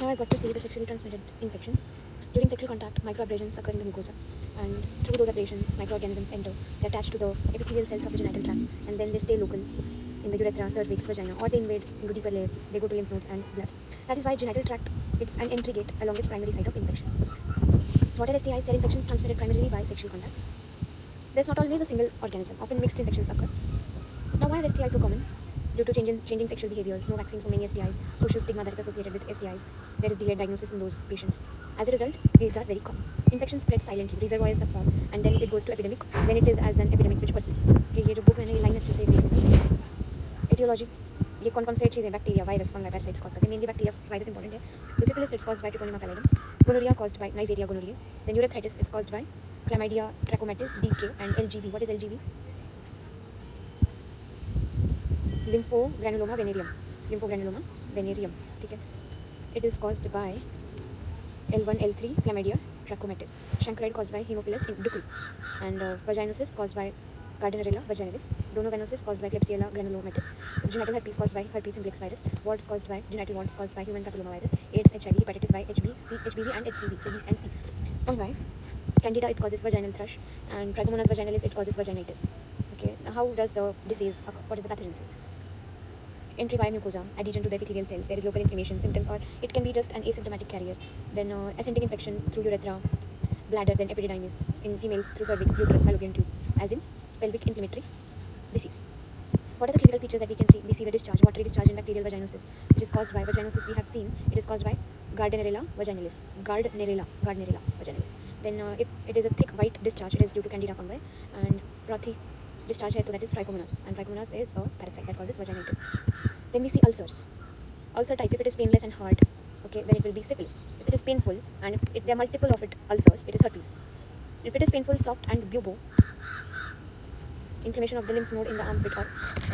Now I got to see the sexually transmitted infections. During sexual contact, microabrasions occur in the mucosa, and through those abrasions, microorganisms enter. They attach to the epithelial cells of the genital tract, and then they stay local in the urethra, cervix, vagina, or they invade into deeper layers. They go to lymph nodes and blood. That is why genital tract, it's an entry gate along with primary site of infection. What are STIs? They are infections transmitted primarily by sexual contact. There's not always a single organism. Often mixed infections occur. Now, why are STIs so common? Due to changing sexual behaviors, no vaccines for many STIs, social stigma that is associated with STIs, there is delayed diagnosis in those patients. As a result, these are very common. Infection spreads silently, reservoirs are formed, and then it goes to epidemic. Then it is as an epidemic which persists. Okay, ये जो book मैंने ये line अच्छे से देखी, etiology, ये कौन से चीज़ें bacteria, virus, fungi, parasites cause करते हैं. मेनली बैक्टीरिया, वायरस इंपॉर्टेंट है. So syphilis it's caused by Treponema pallidum, gonorrhea caused by Neisseria gonorrhoeae, then urethritis it's caused by Chlamydia trachomatis, DK, and LGV. What is LGV? Lymphogranuloma venereum. ठीक है. It is caused by L1 L3 Chlamydia trachomatis. Chancroid caused by Haemophilus ducrei, and vaginosis caused by Gardnerella vaginalis. Donovanosis caused by Klebsiella granulomatis. Genital herpes caused by herpes simplex virus. Warts caused by genital warts caused by human papillomavirus. AIDS, HIV, hepatitis by HBV and HCV. So B and C. Fungi. Candida it causes vaginal thrush, and Trichomonas vaginalis it causes vaginitis. Okay. Now how does the disease occur? What is the pathogenesis? Entry via mucosa, adhesion to the epithelial cells, there is local inflammation, symptoms, or it can be just an asymptomatic carrier. Then ascending infection through urethra, bladder, then epididymis. In females through cervix, uterus, fallopian tube, as in pelvic inflammatory disease. What are the clinical features that we can see? We see the discharge, watery discharge in bacterial vaginosis, which is caused by vaginosis. We have seen it is caused by Gardnerella vaginalis. Then if it is a thick white discharge, it is due to Candida fungi, and frothy discharge है तो that is Trichomonas, and Trichomonas is a parasite that causes vaginitis. Then we see ulcers. Ulcer type, if it is painless and hard, okay, then it will be syphilis. If it is painful and if there are multiple of it ulcers, it is herpes. If it is painful, soft and bubo, inflammation of the lymph node in the armpit, or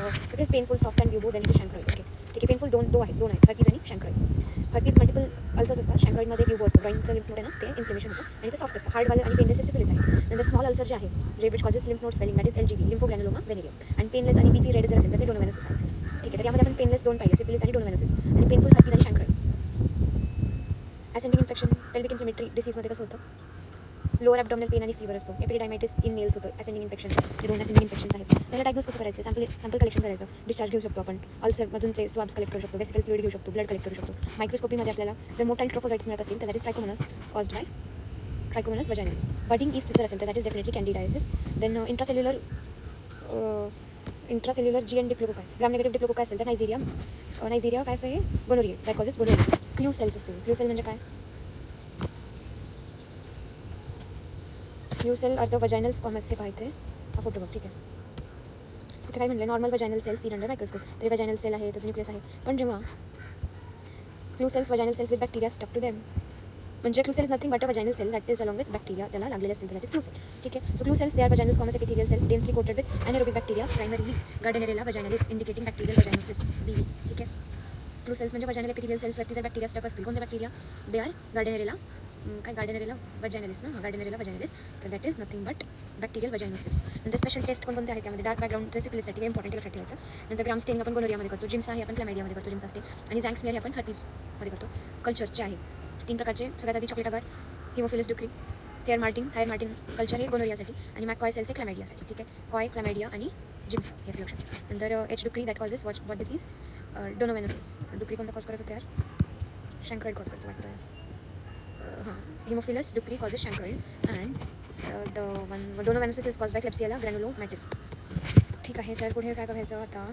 if it is painful, soft and bubo, then it is chancroid. Okay, ठीक है. Painful दोन आहेत herpes आणि chancroid. herpes multiple ulcers असतात. chancroid मध्ये bubo असतो, ग्रॉइनचं lymph node आहे ना, ते इन्फ्लेमेशन होतं आणि ते सॉफ्ट असतं. हार्डवालं आणि पेनलेस सिफिलिस आहे. नंतर स्मॉल अल्सर जे आहे जे which causes lymph node swelling, that is LGV, lymphogranuloma venereum. आणि पेनलेस आणि बीपी रेड जर असेल तर ते डोनोव्हेनोसिस आहे. ठीक आहे. तर यामध्ये आपण पेनलेस दोन पाहिले, सिफिलिस आणि डोनोव्हेनोसिस, आणि पेनफुल herpes आणि chancroid. Ascending infection pelvic inflammatory डिसीजमध्ये कसं होतं? लोअर ॲबडॉमिनल पेन आणि फीवर असतो. एपिडिडायमायटिस इन मेल्स होतं. असेंडिंग इन्फेक्शन, हे दोन असेंडिंग इन्फेक्शन्स आहेत. त्याला डायग्नोज कसं करायचं? सॅम्पल कलेक्शन करायचं, डिस्चार्ज घेऊ शकतो आपण, अल्सरमधूनचे स्वाब्स कलेक्ट करू शकतो, वेसिकल फ्लुइड घेऊ शकतो, ब्लड कलेक्ट करू शकतो. मायक्रोस्कोपीमध्ये आपल्याला जर मोटाईल ट्रोफोसाइट्स मिळत असतील तर that is Trichomonas caused by Trichomonas vaginalis. Budding yeast जर असेल तर that is definitely candidiasis. Then intracellular G N diplococci, gram negative diplococci असेल तर नायझेरिया काय असतं? हे gonorrhoea, that causes gonorrhoea. Clue cells असतील. क्ल्यू सेल म्हणजे काय? Clue cell are the vaginal squamous. हे पाहिजे हा फोटो बघ. ठीक आहे. इथे काय म्हणलं? Normal vaginal cells seen under microscope. तरी वजायनल सेल आहे, त्याचं न्यूक्लियस आहे. पण जेव्हा clue cells vaginal cells with bacteria stuck to them, म्हणजे clue cells nothing but a vaginal cell that is along with bacteria, त्याला लागलेले असतील तर दॅट इज क्ल्यू सेल. ठीक आहे. So clue cells they are vaginal squamous epithelial cells densely coated with anaerobic bacteria, primarily Gardnerella vaginalis, indicating bacterial vaginosis, BV. ठीक आहे. Clue cells म्हणजे vaginal epithelial सेल्सवरती जर बॅक्टेरिया स्टक असतील, कोणते bacteria? They are Gardnerella vaginalis ना, Gardnerella vaginalis, तर that is nothing but bacterial vaginosis. नंतर स्पेशल टेस्ट कोणते आहेत त्यामध्ये? डार्क बॅकग्राऊंड सिफिलिससाठी इम्पॉर्टंट लक्षात ठेवायचं. नंतर ग्राम स्टेनिंग आपण गोनोरियामध्ये करतो, जिम्सा हे आपण क्लॅमेडियामध्ये करतो, जिम्सा स्टेन, आणि झँक स्मिअर हे आपण हर्पीजमध्ये करतो. कल्चरचे आहे 3 प्रकारचे. सगळ्यात आधी chocolate agar, Haemophilus डुक्री, tier Martin culture हे गोनोरियासाठी, आणि मॅककॉय सेल्स हे क्लॅमेडियासाठी. ठीक आहे. कॉय, क्लॅमेडिया आणि जिम्सा हेच लक्षात ठेवा. नंतर H ducreyi that causes what disease? Donovanosis. Ducreyi कोणता कॉज करत होते यार? शँक्रॉइड कॉज करतो वाटतं. हां, Haemophilus ducreyi causes chancroid, and the one donovanosis is cause by Klebsiella granulomatis. ठीक आहे. तर पुढे काय बघायचं आता?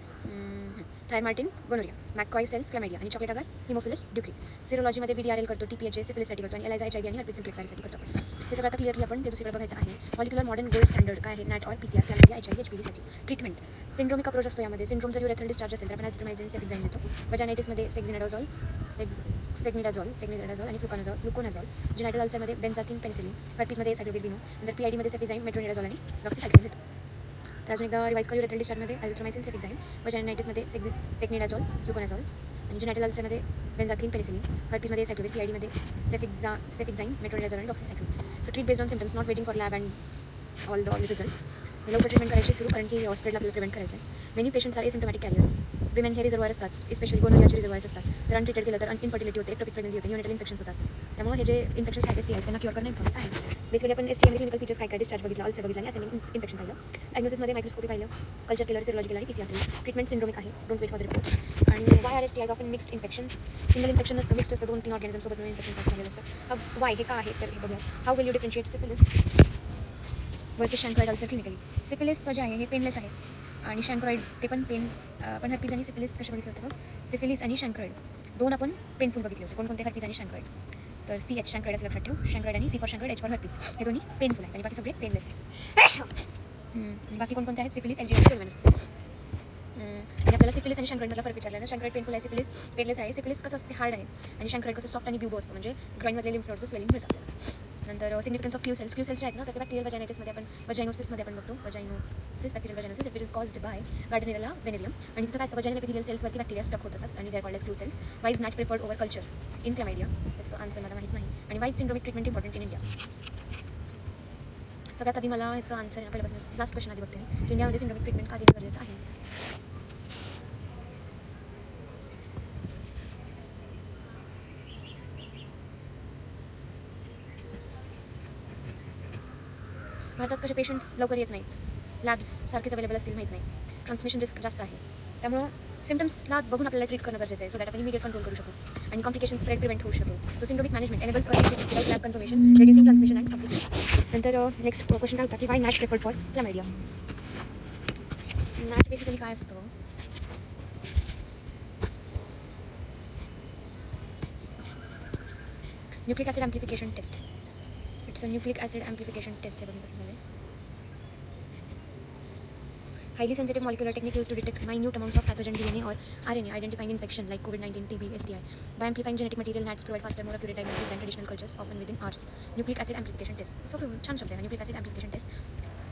Thayer Martin gonorrhoea, McCoy cells chlamydia, आणि चॉकलेट अगार हिमोफिलस डुक्री. सिरोलॉजीमध्ये BDRL करतो, TPHA सिफिलिससाठी करतो, आणि LISA HIV आणि हर्पीज सिम्प्लेक्स व्हायरससाठी करतो आपण. हे सगळं आता क्लिअरली आपण ते दुसरीकडे बघायचं आहे. मॉलिक्युलर मॉडर्न गोल्ड स्टँडर्ड काय आहे? NAAT or PCR, क्लॅमेडिया, HIV, HPV साठी. ट्रीटमेंट सिंड्रोमिक अप्रोच असतो यामध्ये. सिंड्रोम जर युरेथ्रल डिस्चार्ज असेल तर आपण ॲझिथ्रोमायसिन, सेफिक्झाईन देतो. वजायनायटिसमध्ये सेग्निडाझॉल आणि फ्लुकोनाझॉल. जिनायटल अल्सरमध्ये बेन्झाथिन पेनिसिलिन. हर्पीजमध्ये सायक्लोविरिनो. नंतर PID मध्ये सेफिझाईन, मेट्रोनिडाझॉल आणि डॉक्सीसायक्लिन देतो. तर अजून एकदा रिवाइज करू. युरेथ्रल डिस्चार्जमध्ये ॲझिथ्रोमायसिन, सेफिक्झाईन. वजायनायटिसमध्ये सेग्निडाझॉल, फ्लुकोनाझॉल. आणि जिनायटल अल्सरमध्ये बेन्झाथिन पेनिसिलिन. हर्पीजमध्ये सायक्लोविर. PID मध्ये सेफिक्झाईन, मेट्रोनिडाझॉल आणि डॉक्सीसायक्लिन. तर treat based on symptoms, not waiting for lab and all results. लवकर ट्रीटमेंट करायची सुरू, कारण की हॉस्पिटल आपल्याला प्रिव्हेंट करायचं आहे. Many patients are asymptomatic carriers. Women हे रिझर्वायर असतात, स्पेशली गोनोरियाचे रिझर्वायर्स असतात. तर अनट्रीटेड केलं तर इन्फर्टिलिटी होते, एक्टोपिक प्रेग्नन्सी होते, न्यूनेटल इन्फेक्शन्स होतात. त्यामुळे हे जे इन्फेक्शन्स आहेत STIs त्यांना क्युअर करणं इम्पॉर्टंट आहे. बेसिकली आपण STI क्लिनिकल फीचर्स काय डिस्चार्ज बघितला, अल्सर बघितला आणि असेंडिंग इन्फेक्शन पाहिलं. डायग्नोसिसमध्ये मायक्रोस्कोपी पाहिलं, कल्चर केलं, सिरोलॉजी केलं आणि PCR केलं. ट्रीटमेंट सिंड्रोमिक आहे, don't wait for the reports. आणि why are STIs often mixed infections. Single infection नसतं, मिक्स्ड असतं, 2-3 ऑर्गॅनिझम सोबत मिळून इन्फेक्शन पास झालेलं असतं. वाय हे का आहे तर हे बघूया. How will you differentiate syphilis versus chancroid ulcer clinically. सिफिलिसचं जे आहे हे पेनलेस आहे आणि शँक्राइड ते पण पेन. आपण हर्पीज आणि सिफिलिस कसे बघितले होते बघ, सिफिलिस आणि शँक्राइड दोन आपण पेनफुल बघितले होते. कोणकोणते हर्पीज आणि शँक्राइड. तर CH शँक्राइड असं लक्षात ठेव. शँक्राइड आणि C for chancroid, H for herpes हे दोन्ही पेनफुल आहेत आणि बाकी सगळे पेनलेस आहेत. बाकी कोणकोणते आहेत सिफिलिस, LG आणि टेलोमेनोसिस. आणि आपल्याला सिफिलिस आणि शँक्राइडमधला फरक विचारला ना. शँक्राइड पेनफुल आहे, सिफिलिस पेनलेस आहे. सिफिलिस कसं असते हार्ड आहे आणि शँक्राइड कसं सॉफ्ट आणि ब्यूबो असतं, म्हणजे ग्राइनमधले लिम्फ नोड्सचं स्वेलिंग मिळतं आपल्याला. नंतर significance of clue cells. Clue cells जे आहेत ना तर ते बॅक्टेरियल वजायनायटिसमध्ये आपण वजायनोसिसमध्ये आपण बघतो. Vaginosis, bacterial vaginosis, it is caused by Gardnerella venereum. आणि तिथं काय असतं, वजायनल एपिथेलियल सेल्सवरती बॅक्टेरिया स्टक होत असतात आणि they are called as clue cells. Why is not preferred over culture in chlamydia, त्याचं आन्सर मला माहीत नाही. आणि why syndromic treatment important in India. सगळ्यात आधी मला ह्याचं आन्सर आहे पहिल्यापासून लास्ट क्वेश्चन आधी बघते मी. इंडियामध्ये सिंड्रोमिक ट्रीटमेंट का देणं गरजेचं आहे. भारतात कसे पेशंट्स लवकर येत नाहीत, लॅब्स सारखेच अवेलेबल असतील माहीत नाही, ट्रान्समिशन रिस्क जास्त आहे. त्यामुळं सिम्टम्सला बघून आपल्याला ट्रीट करणं गरजेचं आहे, सो दॅट आपण इमिडिएट कंट्रोल करू शकू आणि कॉम्प्लिकेशन स्प्रेड प्रिव्हेंट होऊ शकेल. So syndromic management enables early treatment without lab confirmation, reducing transmission and complication. नंतर नेक्स्ट क्वेश्चन काय होता की why NAT preferred for chlamydia. NAT basically काय असतं, nucleic acid amplification test. It's a nucleic acid amplification test आहे. बघा कसं झालं. Highly sensitive molecular technique used to detect minute amounts of pathogen DNA or RNA, identifying infection like COVID-19, TB, STI. By amplifying genetic material, NATs provide faster, more accurate diagnosis than traditional cultures, often within hours. Nucleic acid amplification test. So छान शब्द आहे nucleic acid amplification test.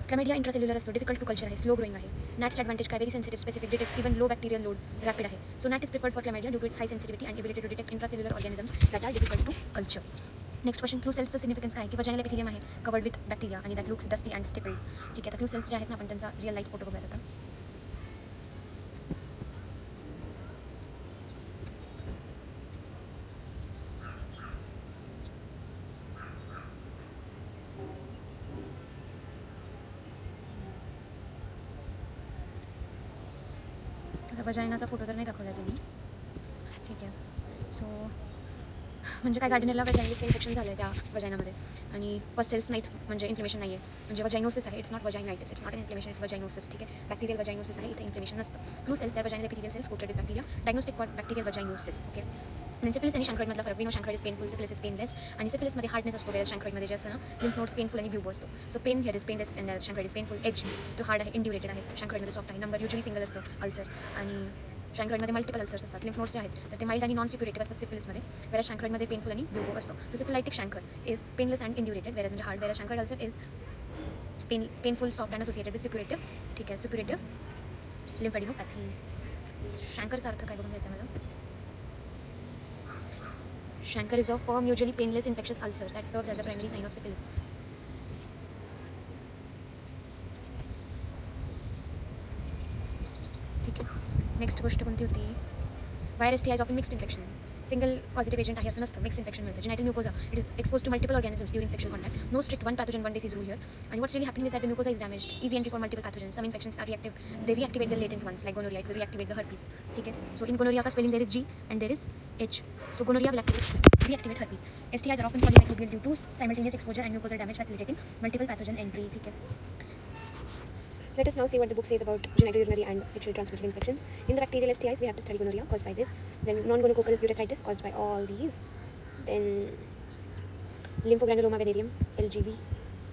Chlamydia intracellular असतो, difficult to culture आहे, slow growing आहे. नॅटचे advantage काय, very sensitive, specific, detects even low bacterial load, rapid आहे. So NAT is preferred for chlamydia due to its high sensitivity and ability to detect intracellular organisms that are difficult to culture. Next question, clue सेल्सचं significance काय, की vaginal epithelium आहे covered with bacteria आणि that looks dusty and स्टिपल्ड. ठीक आहे, आता clue sales जे आहेत ना आपण त्यांचा रिअल लाईफ फोटो बघूयात आता. वजायनाचा फोटो तर नाही दाखवला त्यांनी. ठीक आहे, सो म्हणजे काय, गार्डनेरिया वजायनसचं इन्फेक्शन झालं आहे त्या वजायनामध्ये आणि पसेल्स नाहीत, म्हणजे इन्फ्लेमेशन नाही आहे, म्हणजे वजायनोसिस आहे. It's not vaginitis, it's not an inflammation, it's vaginosis. ठीक आहे, बॅक्टेरियल वजायनोसिस आहे, इथे इन्फ्लेमेशन नसतं. Clue cells, there vaginal epithelial cells coated with bacteria, diagnostic for bacterial vaginosis. Okay, आणि सिफिलिस आणि शँक्राइडमधला फरक, we know chancroid is painful, syphilis is painless. आणि सिफिलिसमध्ये हार्डनेस असतो, वेळेस शँक्राइडमध्ये जे असतं ना लिम्फ नोड्स पेनफुल आणि ब्यूबो असतो. So pain here is painless and शँक्राइड is painful. As तो हार्ड आहे, इंड्युरेटेड आहे, शँक्राइडमध्ये सॉफ्ट आहे. नंबर युजली सिंगल असतं अल्सर. आणि शँक्राइडमध्ये मल्टिपल अल्सर्स असतात. लिम्फ नोड्स जे आहेत तर ते माइल्ड आणि नॉन सिक्युरेटिव्ह असतात सिफिलिसमध्ये, वेळेस शँक्राइडमध्ये पेनफुल आणि ब्यूबो असतो. So syphilitic chancre is painless and indurated, whereas म्हणजे hard, whereas chancroid ulcer is painful, soft and associated with suppurative. ठीक आहे, सिक्युरेटिव्ह लिम्फॅडिनोपॅथी. शँकरचा अर्थ काय बघून घ्यायचा मला. Chancre is a firm, usually painless infectious ulcer that serves as a primary sign of syphilis. ठीक आहे, next गोष्ट कोणती होती, various STIs often mixed infection. Single positive agent आहे असं नसतं, मिक्स इन्फेक्शन मिळतं. Genetic mucosa, it is expose to multiple organisms during sexual contact. No strict one pathogen one disease rule here. आणि what's really happening is that the mucosa is damaged, easy entry for multiple pathogen. Some infections are reactive, they reactivate the latent ones like gonorrhoea, it will reactivate the herpes. ठीक है, so in gonorrhoea का spelling there is G and there is H. So gonorrhoea will reactivate herpes. STIs are often polymicrobial due to simultaneous exposure and mucosal damage facilitating multiple pathogen entry. ठीक है. Let us now see what the book says about genitourinary and sexually transmitted infections. In the bacterial STIs, we have to study gonorrhea caused by this, then non-gonococcal urethritis caused by all these, then lymphogranuloma venereum, LGV,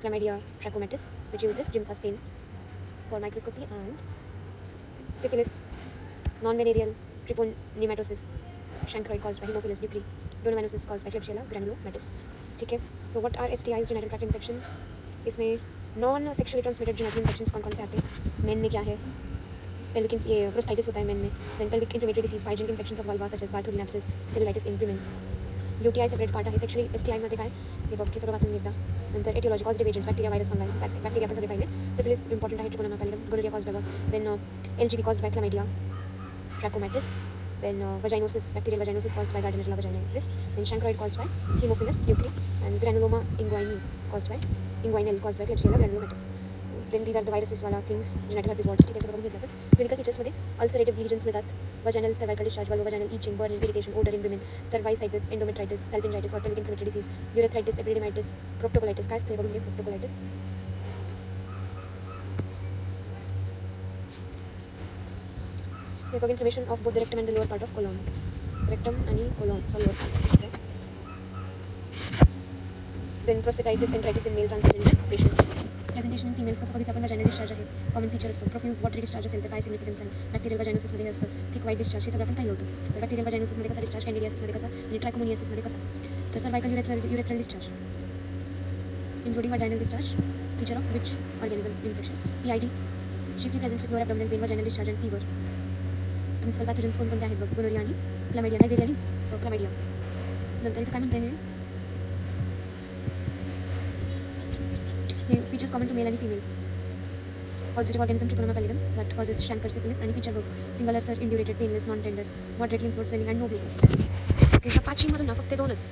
chlamydia trachomatis, which uses Giemsa stain for microscopy, and syphilis, non-venereal tryponematosis, chancroid caused by Haemophilus ducrei, pneumococcal caused by Klebsiella granulomatis. ठीक है. So what are STIs, genital tract infections? इसमें non sexually transmitted genetic infections कौन कौन से आते हैं. Main में क्या है, पेल्विक ये प्रोस्टाइटिस होता है मेन में. Then pelvic inflammatory disease, hygienic infections of vulva such as Bartholin abscess, cellulitis in women. UTI separate part आहे. सेक्शुअली STI मध्ये काय हे बघ हे सगळं वाचून एकदा. नंतर aetiology, positive agents, bacteria, virus, fungi, bacteria पण सगळे पाहिले. सिफिलिस इम्पॉर्टंट आहे, ट्रिकोनोमा पाहिलं, gonorrhoea cause by then LGV cause by chlamydia, trachomatis. Then vaginosis, bacterial vaginosis caused by Gardnerella vaginalis. Then chancroid caused by Haemophilus ducrei, and granuloma inguinale caused by Klebsiella granulomatis. Then these are the viruses वाला things, genital herpes warts. ठीक है, सब बघून घेतलं आपण. Clinical features मध्ये ulcerative lesions मिळतात, vaginal cervical discharge, vulvovaginal itching, burning, irritation, odor in women, cervicitis, endometritis, salpingitis or pelvic inflammatory disease, urethritis, epididymitis, proctocolitis. काय असतं हे बघून घे, proctocolitis. We have inflammation of both the rectum and the lower part of colon. Rectum आणि colon, lower part. Then prostatitis, enteritis in male transgender patients. Presentation in females कसं बघितलं आपण vaginal discharge आहे, common feature असतो. Profuse वॉटरी discharge असेल तर काय significance आहे, बॅक्टेरियल वजायनोसिसमध्ये हे असतं, थिक व्हाईट डिस्चार्ज, हे सगळं आपण पाहिलं होतं. तर बॅक्टेरियल वजायनोसिसमध्ये कसा डिस्चार्ज, कॅन्डिडियासिसमध्ये कसा आणि ट्रायकोमोनियासिसमध्ये कसा. तर cervical urethral discharge including vaginal discharge, feature of which organism infection. PID chiefly presents with lower abdominal pain, vaginal discharge and fever. Principal pathogens कोणकोणते आहेत बघ, गोनोरिया आणि क्लॅमिडिया, नायजेरिया आणि क्लॅमिडिया. नंतर इथं काय म्हणते हे features common to male and female. Positive organism Treponema pallidum that causes chancre syphilis आणि feature bug single ulcer, indurated, painless, non-tender, moderate lymph node swelling and no bleeding. Okay, ह्या पाचवीमधून ना फक्त दोनच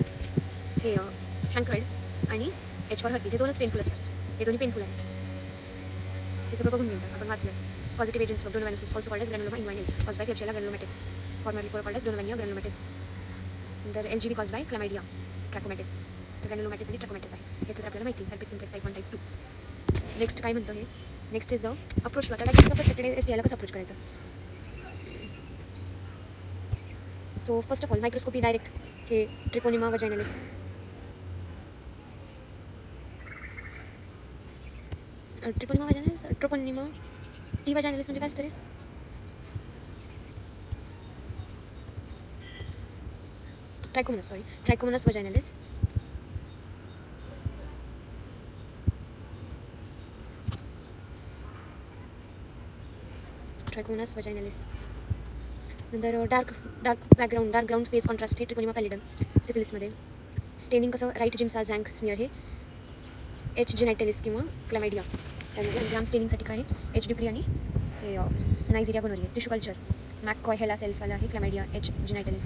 हे chancroid आणि H for herpes हे दोनच painful असतात, हे दोन्ही painful आहेत. हे सगळं बघून घेऊन आपण वाचलं. पॉझिटिव्ह एजंट्स बघ, donovanosis also called as granuloma inguinale cause by Klebsiella granulomatis, formerly called as Donovania granulomatis. नंतर LGB cause by chlamydia trachomatis, तर ग्रॅन्युलोमॅटिस आणि ट्रॅकोमॅटिस आहे. हे तर आपल्याला माहिती आहे, herpes simplex type 1 type 2. Next काय म्हणतो हे, नेक्स्ट इज द अप्रोच. आता डायग्नोसिस ऑफ सस्पेक्टेड STI ला कसं अप्रोच करायचं. So first of all microscopy direct हे treponema vaginalis. Treponema vaginalis, treponema T vaginalis म्हणजे काय असतं रे. Trichomonas vaginalis. Trichomonas vaginalis. नंतर डार्क ग्राउंड फेस कॉन्ट्रास्ट हे ट्रिपोनिमा पॅलिडम सिफिलिसमध्ये. स्टेनिंग कसं, राईट जिम्सा झँक स्मिअर हे H जेनायटॅलिस किंवा क्लॅमिडिया. त्यानंतर एक्झाम स्टेनिंगसाठी काय आहे, H ड्युक्री आणि हे नायजेरिया गोनोरिया. टिश्यू कल्चर मॅककॉय हेला सेल्सवाला आहे क्लॅमिडिया H जेनायटॅलिस.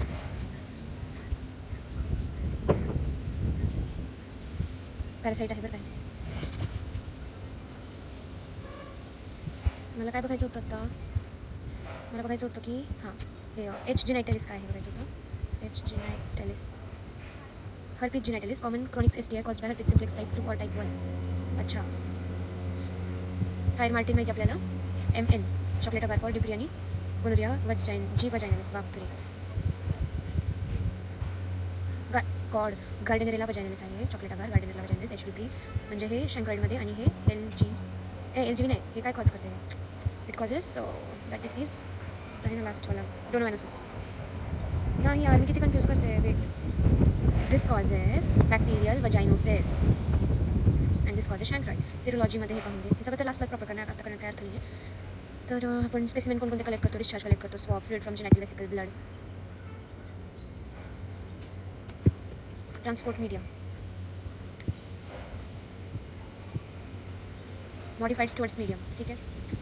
पॅरासाईट आहे बरं काय. मला काय बघायचं होतं आता, मला बघायचं होतं की हां हे H जेनायटॅलिस काय आहे बघायचं होतं. H जेनायटॅलिस, herpes genitalis, common chronic STI caused by herpes simplex type 2 or type 1. अच्छा, थायर मार्टिन माहिती आपल्याला, MN चॉकलेट अगार फॉर ड्युक्री आणि गोनोरिया वजायनालिस. बापरे, गार्डेनेरिया वजायनालिस आहे चॉकलेट अगार, गार्डेनेरिया वजायनालिस H ड्युक्री म्हणजे हे शँक्राइडमध्ये. आणि हे LGB नाही, हे काय कॉज करते, इट कॉजेस दॅट डिसीज आहे ना लास्टवाला, डोनोव्हायनोसिस. नाही यार, मी किती कन्फ्यूज करते, wait. This causes bacterial vaginosis and this causes chancroid. सिरोलॉजीमध्ये हे पाहून घे, हे सगळं तर लास्टलाच प्रॉपर करणार, आता करणार काय अर्थ नाही आहे. तर आपण स्पेसिमेन कोणकोणते कलेक्ट करतो, डिस्चार्ज कलेक्ट करतो, swab, fluid from genetic vesicle, blood. Transport media, modified Stuart's medium. ठीक है.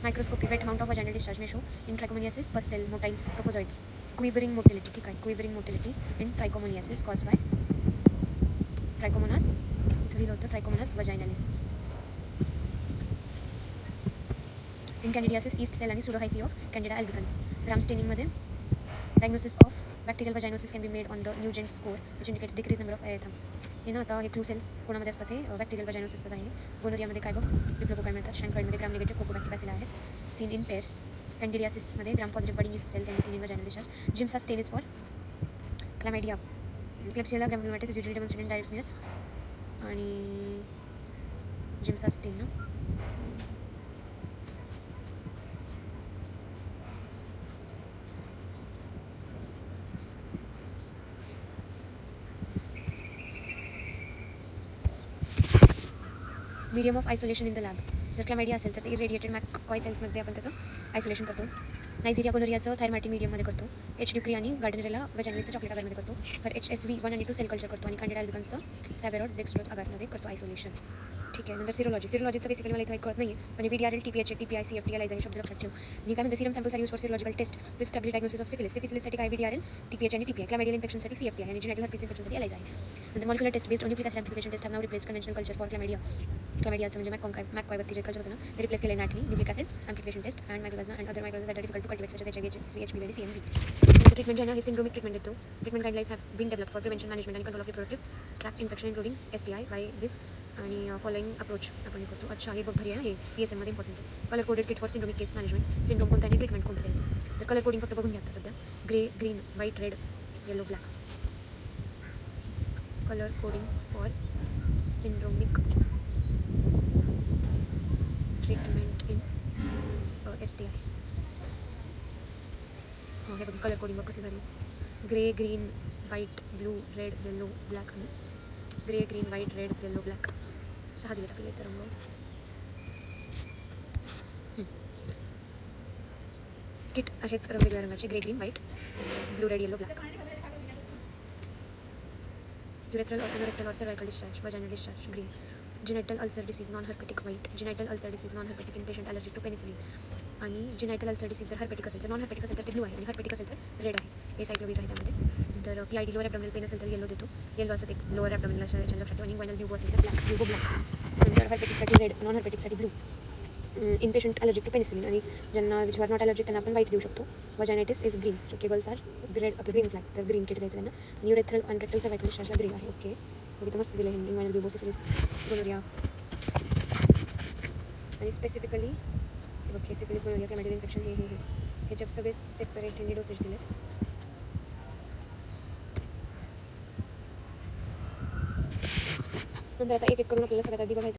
Microscopy wet mount of vaginal discharge में show in trichomoniasis, pus cell, motile, trophozoites, quivering motility. ठीक है, quivering motility in trichomoniasis caused by trichomonas, इथं लिहिलं होतं ट्रायकोमोनास वजायनालिस. इन कॅन्डिडियासिस, yeast cell आणि pseudohyphae of Candida albicans. Gram स्टेनिंगमध्ये diagnosis of bacterial vaginosis can be made on the Nugent score which indicates decrease number of एथम. हे ना आता हे क्लू सेल्स कोणामध्ये असतात, हे बॅक्टेरियल वजायनोसिसचं आहे. गोनोरियामध्ये काय बघ, डिप्लोकोकाय मिळतात. शँक्राइडमध्ये ग्राम निगेटिव्ह कोकोबॅक्टर बॅसिला आहेत, सीन इन पेअर्स. कॅन्डिडियासिसमध्ये gram positive budding yeast cell can seen in vaginal discharge. Giemsa stain is for chlamydia. Klebsiella granulomatis is usually demonstrated in direct smear आणि Giemsa stain ना. Medium of isolation in the lab. जर chlamydia असेल तर ते irradiated मॅककॉय सेल्समध्ये आपण त्याचं isolation करतो. नायजेरिया गोनोरियाचं थायरमॅटिक मीडियममध्ये करतो. H ड्युक्री आणि गार्डेनेरिया वजायनालिसचं चॉकलेट अगारमध्ये करतो. HSV 1 आणि 2 सेल कल्चर करतो आणि कॅन्डिडा अल्बिकन्सचं सॅबेरॉड डेक्स्ट्रोज अगारमध्ये करतो आयसोलेशन. ठीक आहे. नंतर सिरोलॉजीचं बेसिकली मला इथं काही कळत नाही आहे. म्हणजे VDRL, TPH, TPI, CFT, ELISA हे शब्द लक्षात ठेव. आणि काय म्हणते serum samples are use for serological test to establish diagnosis of syphilis. सिफिलिससाठी काय VDRL, TPH आणि TPI. क्लॅमिडियल इन्फेक्शनसाठी CFT आहे आणि जिनेटल हर्पीज इन्फेक्शनसाठी ELISA आहे. नंतर molecular test based on nucleic acid amplification test have now replace conventional culture for क्लॅमिडियाचं म्हणजे मॅककॉयवरती जे कल्चर होतं ना ते रिप्लेस केलं नॅटनी nucleic acid amplification test and mycoplasma and other microbes that are difficult to cultivate such as HIV, HBV आणि CMV. ट्रीटमेंट जे आहे ना हे सिंड्रोमिक ट्रीटमेंट देतो. Treatment guidelines have been develop for prevention management आणि control of reproductive track infection including STI by this आणि following approach आपण हे करतो. अच्छा हे बघ भारी आहे. हे PSM मध्ये इम्पॉर्टंट आहे. Colour coded kit for syndromic case management. Syndrome कोणता आणि ट्रीटमेंट कोणतं द्यायचं. तर कलर कोडिंग फक्त बघून घ्या आता सध्या. Grey, green, white, red, yellow, black. Colour coding for syndromic treatment in STI. हां हे बघा कलर कोडिंग बघ कसे झाले. Grey, green, white, blue, red, yellow, black आणि grey, green, white, red, yellow, black 6 दिलेत आपल्याला इतर रंग. किट आहेत वेगवेगळ्या रंगाचे grey, green, white, blue, red, yellow, black. Urethral और एनोरेक्टल और cervical discharge, vaginal discharge green. Genital ulcer disease non herpetic white. जिनेटल ulcer disease non herpetic in patient allergic to penicillin. आणि जिनेटल अल्सर डिसीज जर herpetic असेल तर non herpetic असेल तर ते blue आहे आणि हर्पेटिक असेल तर रेड आहे. हे सायक्लोविर आहे त्यामध्ये. नंतर PID लोअर ॲबडॉमिनल पेन असेल तर येलो देतो. येलो असं ते लोअर ॲबडॉमिनल असं याच्या लक्षात ठेवा. आणि वायनल ब्ल्यू असेल तर ब्लॅक, ब्ल्यू ब्लॅक. नंतर हर्पेटिकसाठी रेड, नॉन हर्पेटिकसाठी blue. In patient allergic to penicillin आणि ज्यांना विच आर नॉट ॲलर्जिक त्यांना आपण व्हाईट देऊ शकतो. Vaginitis is green. जो केबल्स आर रेड आपले ग्रीन फ्लॅग्स तर ग्रीन किट द्यायचं त्यांना. न्यूरेथ्रल अँड रेक्टल सर्वाइकल डिस्चार्जला ग्रीन आहे. ओके बघितलं मस्त दिलं हे. इन्वायनल ब्ल्यू, सिफिलिस, गोनोरिया आणि specifically okay syphilis, gonorrhoea, chlamydial infection हे ह्याच्या सगळे सेपरेट ह्यांनी डोसेज दिले. नंतर आता एक एक करून आपल्याला सगळ्यात आधी बघायचं